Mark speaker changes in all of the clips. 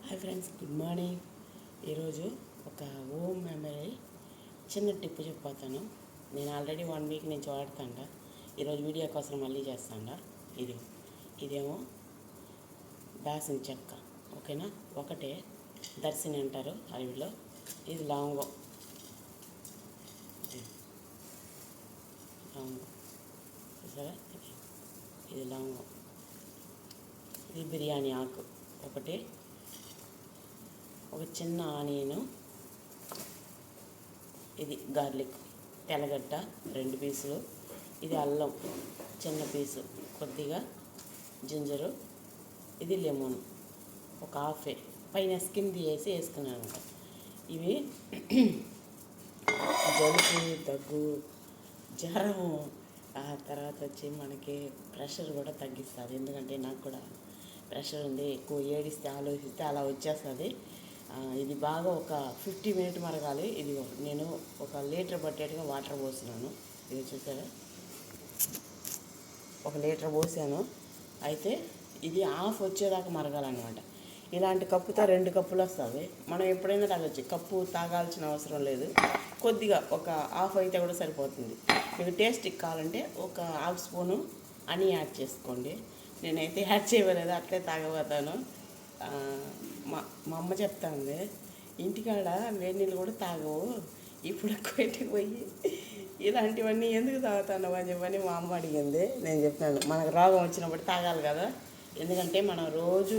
Speaker 1: Hi friends, good morning. ఈరోజు ఒక home memory చిన్న టిప్ చెప్పిపోతాను. నేను ఆల్రెడీ 1 వీక్ నుంచి వాడుతాండా. ఈరోజు వీడియో కోసం మళ్ళీ చేస్తాండా. ఇదేమో దాసిన చెక్క, ఓకేనా. ఒకటే దర్శిని అంటారు అడవిలో. ఇది లవంగం, చూసారా, ఇది లవంగం. ఇది బిర్యానీ ఆకు ఒకటి, ఒక చిన్న ఆనియను, ఇది గార్లిక్ తెల్లగడ్డ 2 పీసులు, ఇది అల్లం చిన్న పీసు, కొద్దిగా జింజరు, ఇది లెమన్ ఒక హాఫే, పైన స్కిన్ తీసేసి వేసుకున్నాను. ఇవి జలుబు, దగ్గు, జ్వరము, ఆ తర్వాత వచ్చి మనకి ప్రెషర్ కూడా తగ్గిస్తుంది. ఎందుకంటే నాకు కూడా ప్రెషర్ ఉంది, ఎక్కువ ఏడిస్తే ఆలోచిస్తే అలా వచ్చేస్తుంది. ఇది బాగా ఒక 50 మినిట్ మరగాలి. ఇది నేను 1 లీటర్ పట్టేట్టుగా వాటర్ పోస్తున్నాను. ఇది చూసారా, 1 లీటర్ పోసాను. అయితే ఇది హాఫ్ వచ్చేదాకా మరగాలన్నమాట. ఇలాంటి కప్పుతో 2 కప్పులు వస్తుంది. మనం ఎప్పుడైనా తాగొచ్చు, కప్పు తాగాల్సిన అవసరం లేదు. కొద్దిగా ఒక హాఫ్ అయితే కూడా సరిపోతుంది. మీకు టేస్ట్ కావాలంటే ఒక హాఫ్ స్పూను అని యాడ్ చేసుకోండి. నేనైతే యాడ్ చేయలేదు, అట్లే తాగబోతాను. మా అమ్మ చెప్తా ఉంది, ఇంటికాడ వేడి నీళ్ళు కూడా తాగవు, ఇప్పుడు బయటికి పోయి ఇలాంటివన్నీ ఎందుకు తాగుతాను అని చెప్పని మా అమ్మ అడిగింది. నేను చెప్పాను, మనకు రోగం వచ్చినప్పుడు తాగాలి కదా. ఎందుకంటే మనం రోజు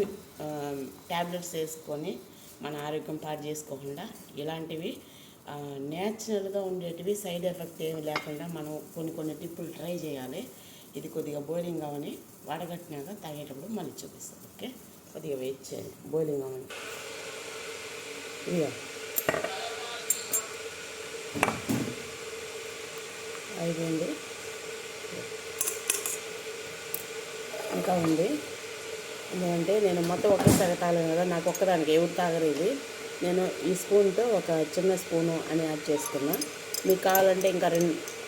Speaker 1: ట్యాబ్లెట్స్ వేసుకొని మన ఆరోగ్యం పాడు చేసుకోకుండా ఇలాంటివి న్యాచురల్గా ఉండేటివి, సైడ్ ఎఫెక్ట్ ఏమి లేకుండా మనం కొన్ని టిప్పులు ట్రై చేయాలి. ఇది కొద్దిగా బాయిలింగ్ అవని వడగట్టినాక తాగేటప్పుడు మళ్ళీ చూపిస్తాం. ఓకే, కొద్దిగా వెయిట్ చేయండి. బాయిలింగ్ అవని ఇదిగా అయిపోయింది, ఇంకా ఉంది. ఎందుకంటే నేను మొత్తం ఒక్కసారి తాగలేను కదా, నాకు ఒక్కదానికి ఎవరు తాగరు. ఇది నేను ఈ స్పూన్తో ఒక చిన్న స్పూను అని యాడ్ చేసుకున్నా. మీకు కావాలంటే ఇంకా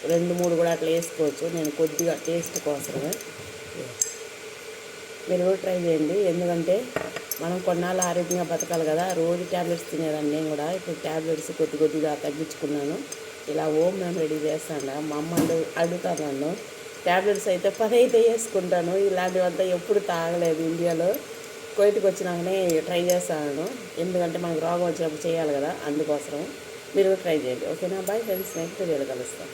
Speaker 1: 2-3 కూడా అట్లా వేసుకోవచ్చు. నేను కొద్దిగా టేస్ట్ కోసమే. మీరు కూడా ట్రై చేయండి. ఎందుకంటే మనం కొన్నాళ్ళు ఆరోగ్యంగా బతకాలి కదా. రోజు ట్యాబ్లెట్స్ తినేదాన్ని నేను కూడా. ఇప్పుడు ట్యాబ్లెట్స్ కొద్దిగా తగ్గించుకున్నాను. ఇలా హోమ్ రెడీ చేస్తాను. మా అమ్మ అడుగుతాను నన్ను, ట్యాబ్లెట్స్ అయితే 10 అయితే వేసుకుంటాను. ఇలాంటివంతా ఎప్పుడు తాగలేదు ఇండియాలో. కోయిట్కి వచ్చినాకనే ట్రై చేస్తాను. ఎందుకంటే మనకు రోగం వచ్చినప్పుడు చేయాలి కదా, అందుకోసం. మీరు ట్రై చేయండి. ఓకేనా, బాయ్ ఫ్రెండ్స్, నెక్స్ట్ వీడియోలో కలుస్తాను.